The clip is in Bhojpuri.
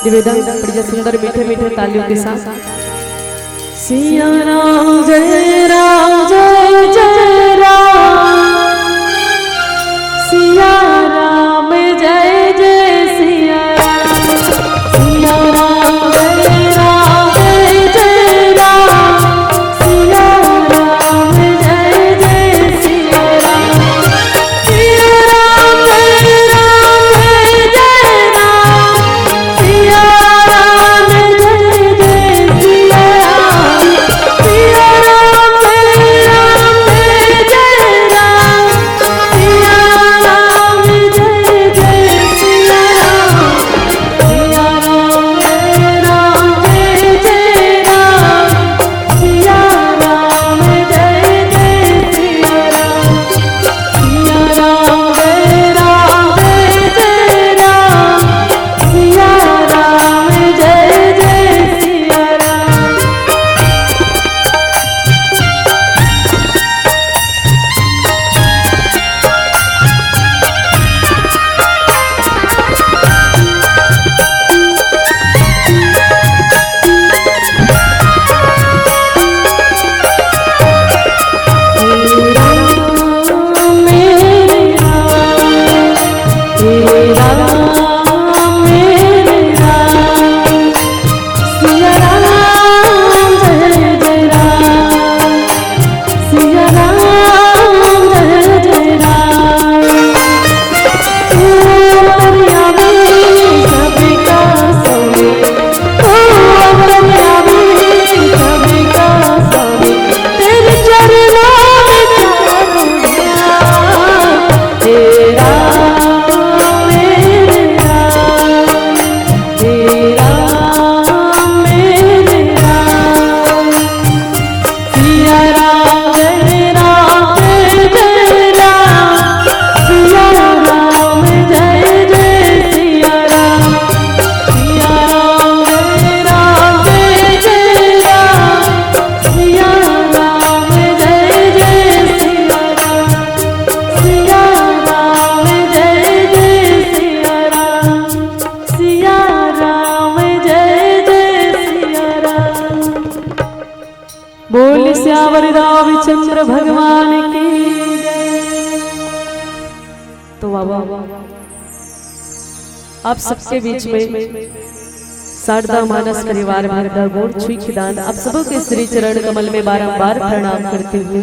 निवेदन बढ़िया सुंदर मीठे मीठे तालियों के साथ। सिया राम जय राम जय जय राम, सिया राम जय जय सिया राम, सिया राम जय राम जय जय राम, सिया राम जय जय सिया राम, सिया राम जय राम जय जय राम, सिया राम जय जय सिया राम, सिया राम जय राम जय जय राम, सिया राम जय जय सिया राम, सिया राम जय राम जय जय राम, सिया राम जय जय सिया राम, सिया राम जय राम जय जय राम, सिया राम जय जय सिया राम। बोल श्यावर रामचंद्र भगवान की जय। तो बाबा आप सबके बीच में शारदा मानस परिवार भारदा गोड़ छुई खिदान आप सबों के श्री चरण कमल में बारंबार प्रणाम करते हुए